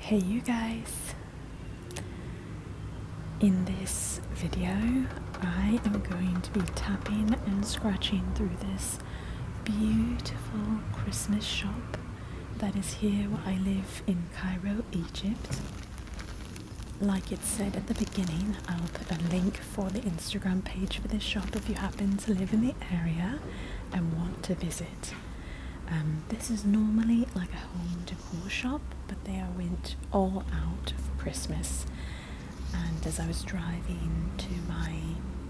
Hey you guys, in this video I am going to be tapping and scratching through this beautiful Christmas shop that is here where I live in Cairo, Egypt. Like it said at the beginning, I'll put a link for the Instagram page for this shop if you happen to live in the area and want to visit. This is normally like a home decor shop, but they went all out for Christmas. And as I was driving to my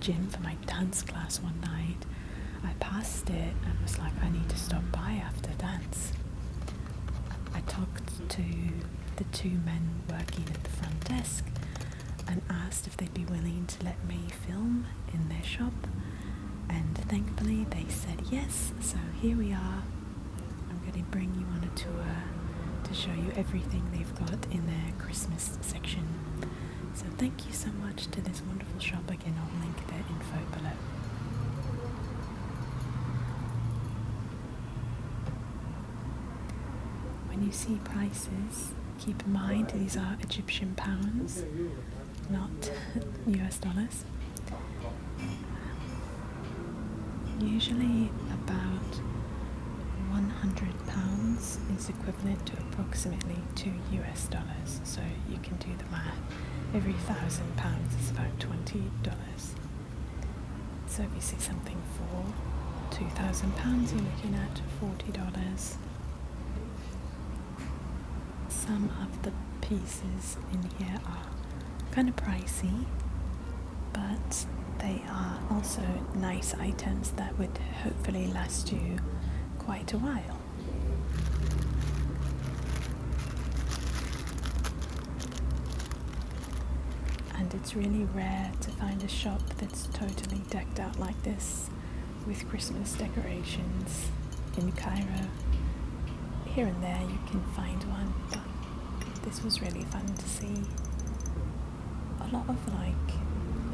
gym for my dance class one night, I passed it and was like, I need to stop by after dance. I talked to the two men working at the front desk and asked if they'd be willing to let me film in their shop, and thankfully they said yes, so here we are. I'm going to bring you on a tour to show you everything they've got in their Christmas section. So thank you so much to this wonderful shop. Again, I'll link their info below. When you see prices, keep in mind these are Egyptian pounds, not US dollars. Usually about £100 is equivalent to approximately $2 US, so you can do the math. Every £1,000 is about $20. So if you see something for £2,000, you're looking at $40. Some of the pieces in here are kind of pricey, but they are also nice items that would hopefully last you quite a while. And it's really rare to find a shop that's totally decked out like this with Christmas decorations in Cairo. Here and there you can find one, but this was really fun to see. A lot of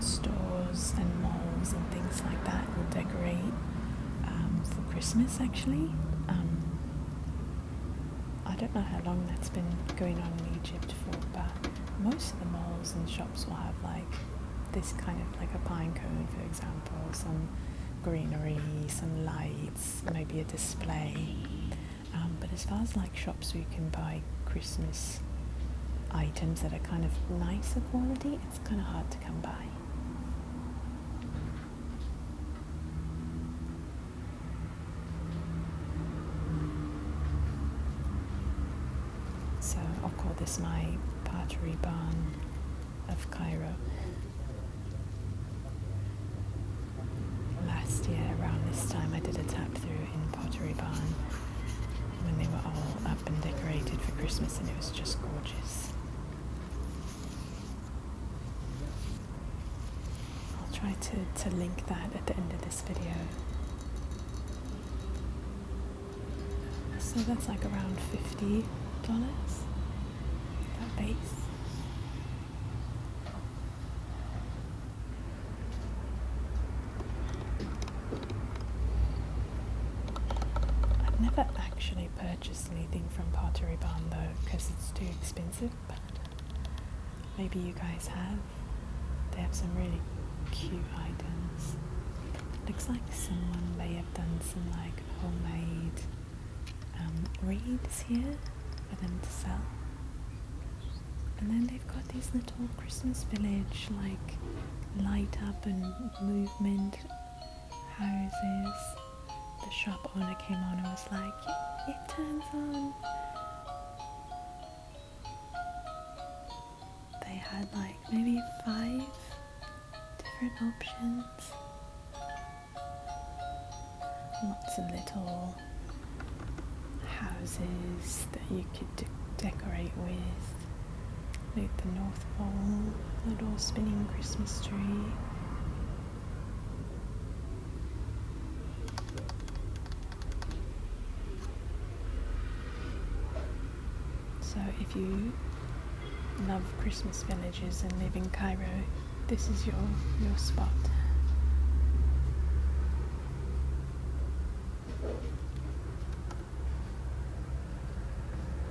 stores and malls and things like that will decorate for Christmas actually. I don't know how long that's been going on in Egypt for, but most of the malls and shops will have this kind of like a pine cone, for example, some greenery, some lights, maybe a display. But as far as shops where you can buy Christmas items that are kind of nicer quality, it's kind of hard to come by. So I'll call this my pottery barn of Cairo. Last year around this time I did a tap through in Pottery Barn when they were all up and decorated for Christmas, and it was just gorgeous. I'll try to link that at the end of this video. So that's around $50, that base. I've never actually purchased anything from Pottery Barn though, because it's too expensive, but maybe you guys have. They have some really cute items. Looks like someone may have done some homemade reeds here for them to sell. And then they've got these little Christmas village light up and movement houses. The shop owner came on and was like, it turns on. They had maybe 5 different options. Lots of little houses that you could decorate with. Like the North Pole, little spinning Christmas tree. So if you love Christmas villages and live in Cairo, this is your spot.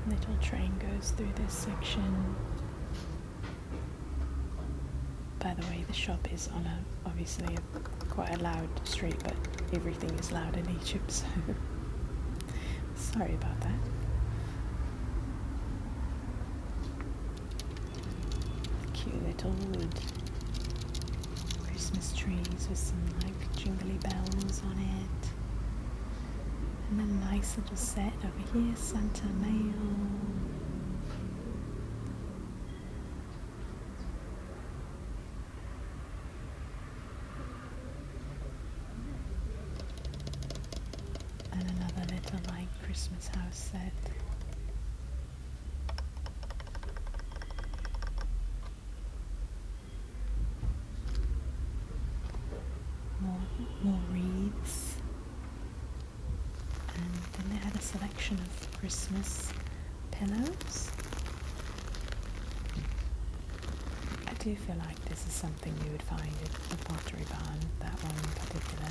The little train goes through this section. By the way, the shop is on obviously quite a loud street, but everything is loud in Egypt, so sorry about that. Cute little wood Christmas trees with some like jingly bells on it. And then a nice little set over here, Santa Mail. And another little like Christmas house set. More wreaths. And then they had a selection of Christmas pillows. I do feel like this is something you would find at the Pottery Barn, that one in particular.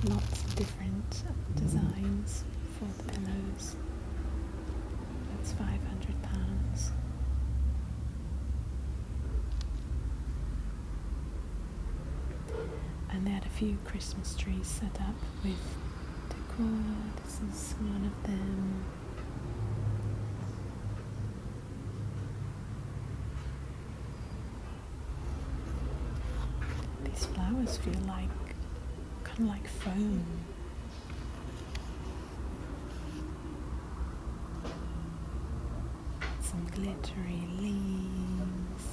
Lots of different designs for the pillows. That's £500. And they had a few Christmas trees set up with decor. This is one of them. These flowers feel like like foam. Some glittery leaves,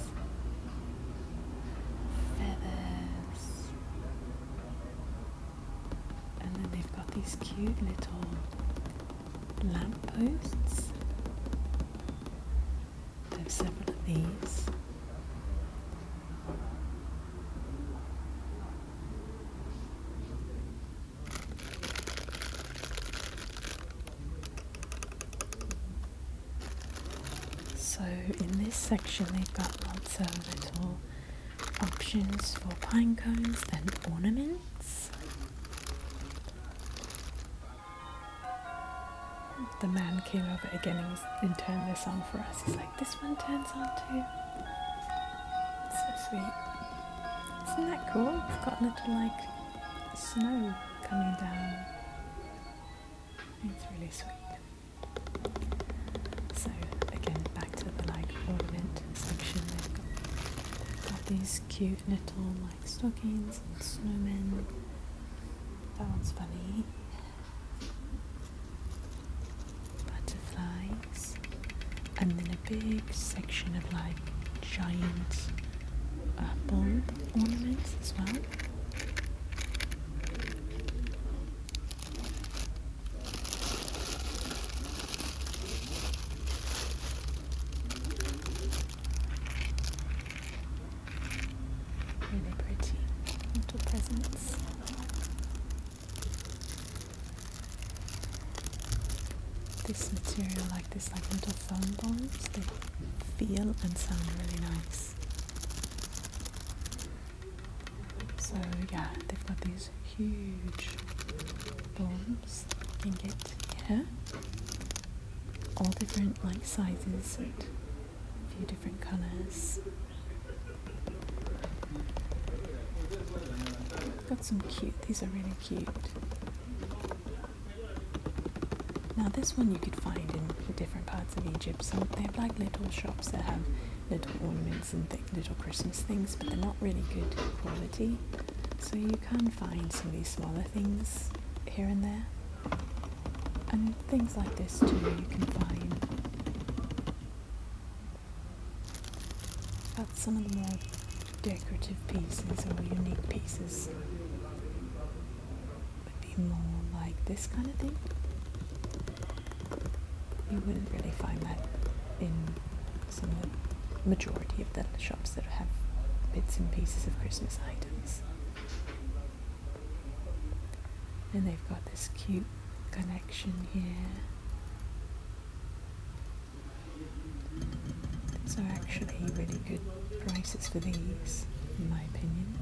feathers, and then they've got these cute little lampposts. They have several of these. So in this section they've got lots of little options for pine cones and ornaments. The man came over again and turned this on for us. He's like, this one turns on too. It's so sweet. Isn't that cool? It's got little like snow coming down. It's really sweet. So again, back to the like ornament section. They've got these cute little like stockings and snowmen. That one's funny. Butterflies. And then a big section of like giant bulb ornaments as well. Really pretty little presents. This material, like this, like little foam bombs, they feel and sound really nice. So yeah, they've got these huge bombs you can get here. All different like sizes and a few different colours. Got some cute, these are really cute. Now this one you could find in different parts of Egypt. So they have like little shops that have little ornaments and little Christmas things, but they're not really good quality. So you can find some of these smaller things here and there. And things like this too you can find. But some of the more decorative pieces or unique pieces would be more like this kind of thing. You wouldn't really find that in some of the majority of the shops that have bits and pieces of Christmas items. And they've got this cute collection here. These are actually really good prices for these, in my opinion.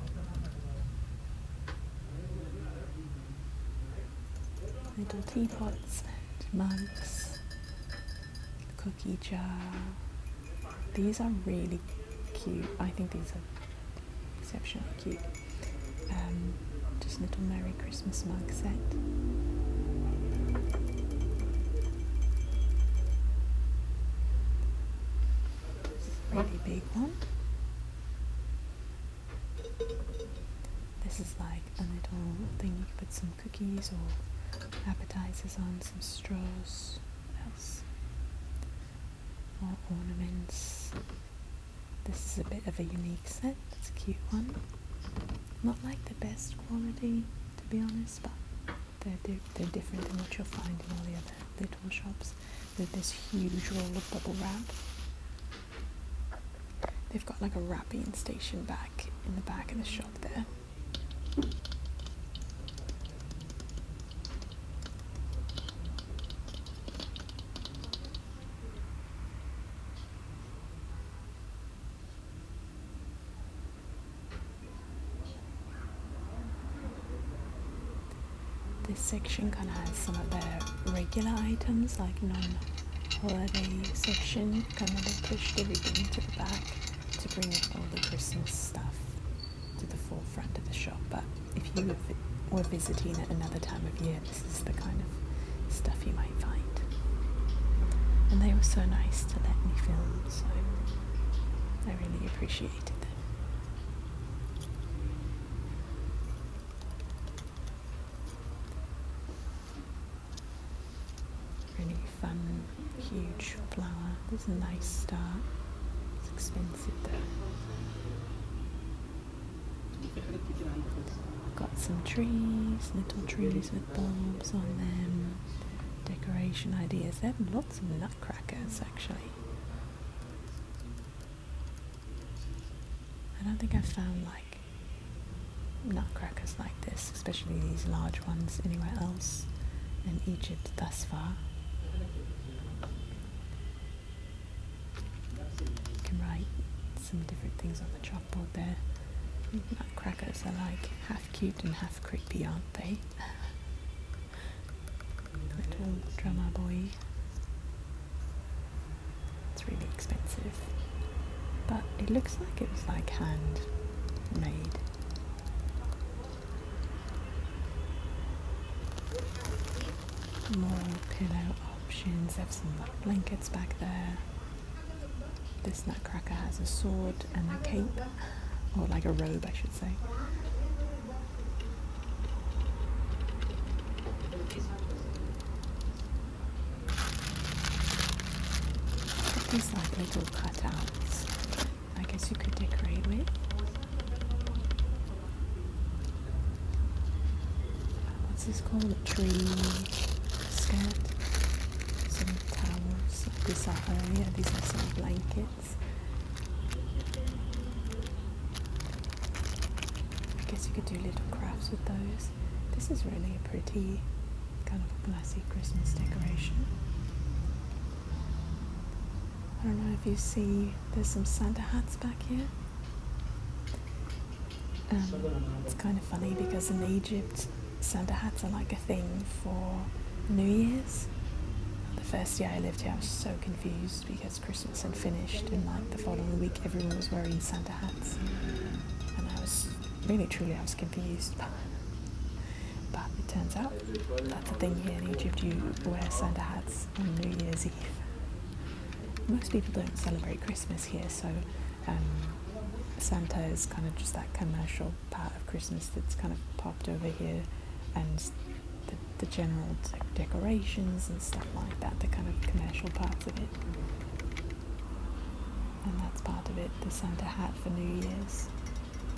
Little teapots and mugs, cookie jar. These are really cute. I think these are exceptionally cute. Just little Merry Christmas mug set. Really big one. This is like a little thing you can put some cookies or appetizers on, some straws. What else? More ornaments. This is a bit of a unique set. It's a cute one. Not like the best quality, to be honest, but they're different than what you'll find in all the other little shops. With this huge roll of bubble wrap. They've got like a wrapping station back in the back of the shop there. This section kind of has some of their regular items, like non-holiday section. Kind of pushed everything to the back to bring all the Christmas stuff to the forefront of the shop. But if you were visiting at another time of year, this is the kind of stuff you might find. And they were so nice to let me film, so I really appreciated them. Really fun, huge flower. This is a nice start. It's expensive though. Got some trees, little trees with bulbs on them. Decoration ideas. They have lots of nutcrackers actually. I don't think I've found like nutcrackers like this, especially these large ones, anywhere else in Egypt thus far. You can write some different things on the chalkboard there. Nutcrackers are like half cute and half creepy, aren't they? Little drummer boy. It's really expensive, but it looks like it was like handmade. More pillow options. They have some blankets back there. This nutcracker has a sword and a cape, or like a robe I should say. These like little cutouts I guess you could decorate with. What's this called? A tree skirt? Some towels. These are some blankets. I guess you could do little crafts with those. This is really a pretty kind of classic Christmas decoration. I don't know if you see, there's some Santa hats back here. It's kind of funny because in Egypt, Santa hats are like a thing for New Year's. The first year I lived here, I was so confused because Christmas had finished and like the following week everyone was wearing Santa hats. And I was confused. But it turns out that's a thing here in Egypt, you wear Santa hats on New Year's Eve. Most people don't celebrate Christmas here, so Santa is kind of just that commercial part of Christmas that's kind of popped over here, and the general decorations and stuff like that, the kind of commercial parts of it. And that's part of it, the Santa hat for New Year's.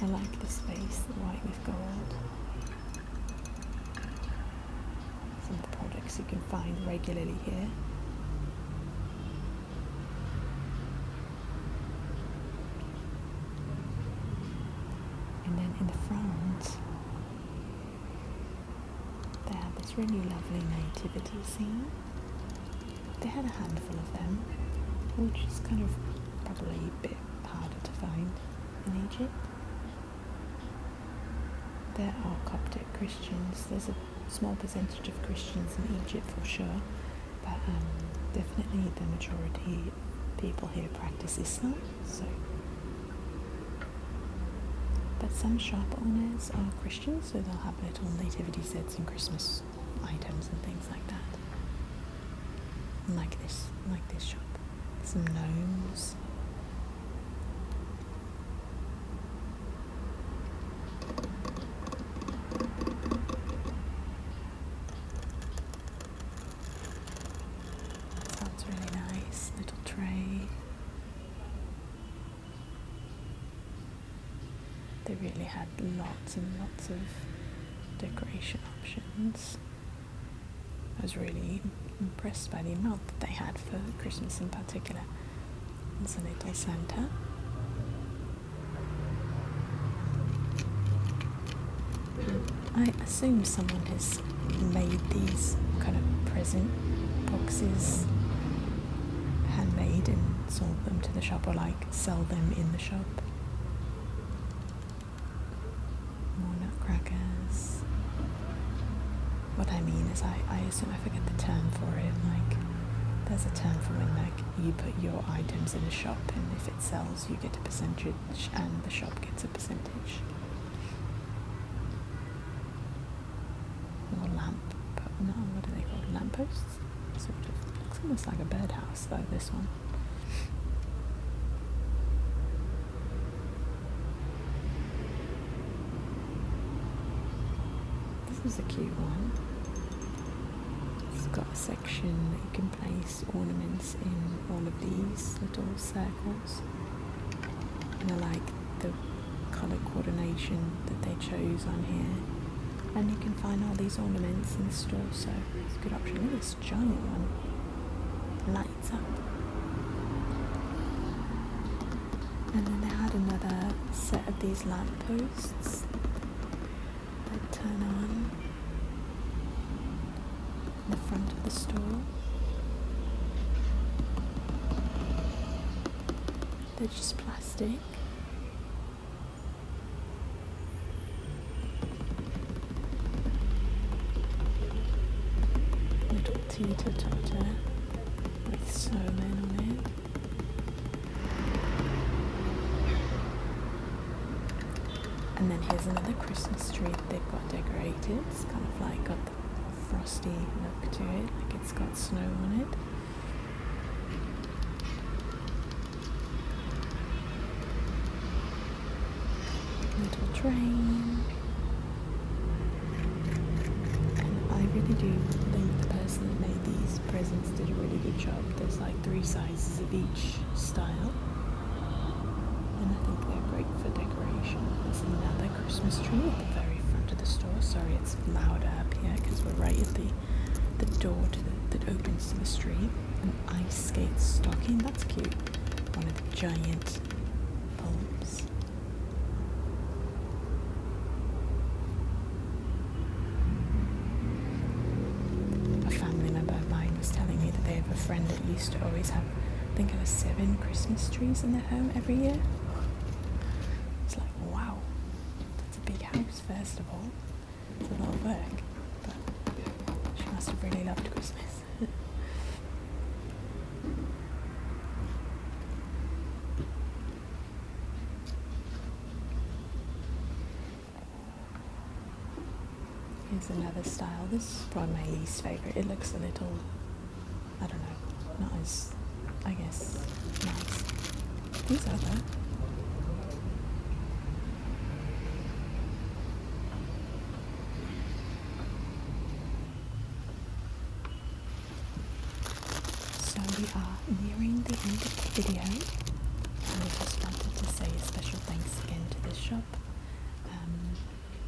I like the space, the white with gold. Some of the products you can find regularly here. really lovely nativity scene. They had a handful of them, which is kind of probably a bit harder to find in Egypt. There are Coptic Christians. There's a small percentage of Christians in Egypt for sure, but definitely the majority of people here practice Islam. But some shop owners are Christians, so they'll have little nativity sets and Christmas items and things like that. Like this shop. Some gnomes. Sounds really nice. Little tray. They really had lots and lots of decoration options. I was really impressed by the amount that they had for Christmas in particular. There's a little Santa. I assume someone has made these kind of present boxes handmade and sold them to the shop, or like sell them in the shop. More nutcrackers. What I mean is I assume I forget the term for it, like there's a term for when like you put your items in a shop and if it sells you get a percentage and the shop gets a percentage. Or what are they called? Lampposts? Sort of. Looks almost like a birdhouse though, this one. This is a cute one. It's got a section that you can place ornaments in all of these little circles. And I like the colour coordination that they chose on here. And you can find all these ornaments in the store, so it's a good option. Look at this giant one. Lights up. And then they had another set of these lampposts that turn on in the front of the store. They're just plastic. Little teeter-totter with snowmen on it. And then here's another Christmas tree that they've got decorated. It's kind of like got the frosty look to it, like it's got snow on it. Little train. And I really do think the person that made these presents did a really good job. There's like 3 sizes of each style. And I think they're great for decoration. There's another Christmas tree at the very front of the store. Sorry, it's louder up here because we're right at the door that opens to the street. An ice skate stocking, that's cute. One of the giant bulbs. A family member of mine was telling me that they have a friend that used to always have, I think it was 7 Christmas trees in their home every year. It's like, wow, that's a big house first of all. It's a lot of work, but she must have really loved Christmas. Here's another style. This is probably my least favourite. It looks a little, I don't know, not as, I guess, nice. These are though. So we are nearing the end of the video, and I just wanted to say a special thanks again to this shop.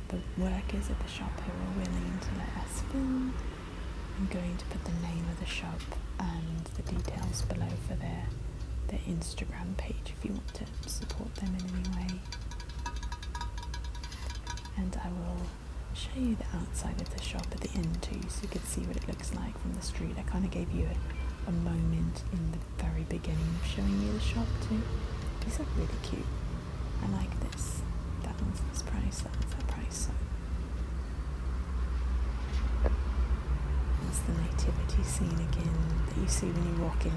The workers at the shop who are willing to let us film. I'm going to put the name of the shop and the details below for their Instagram page if you want to support them in any way. And I will show you the outside of the shop at the end too, so you can see what it looks like from the street. I kind of gave you a moment in the very beginning of showing you the shop too. These are really cute. I like this. That one's this price, that one's that price. So there's the nativity scene again that you see when you walk in.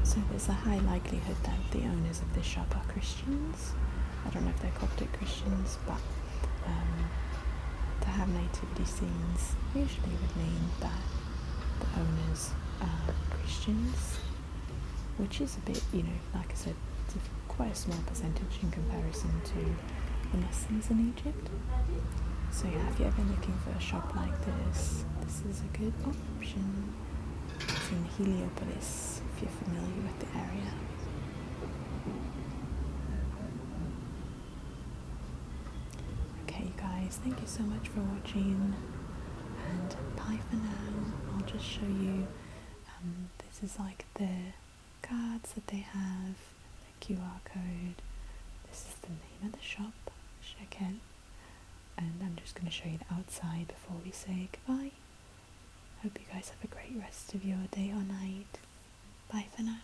So there's a high likelihood that the owners of this shop are Christians. I don't know if they're Coptic Christians, but to have nativity scenes usually would mean that the owners are Christians, which is a bit, like I said, it's quite a small percentage in comparison to the Muslims in Egypt. So yeah, if you're ever looking for a shop like this, this is a good option. It's in Heliopolis, if you're familiar with the area. Okay, you guys, thank you so much for watching, and bye for now. I'll just show you, this is like the cards that they have, the QR code. This is the name of the shop, Shekel, and I'm just going to show you the outside before we say goodbye. Hope you guys have a great rest of your day or night. Bye for now.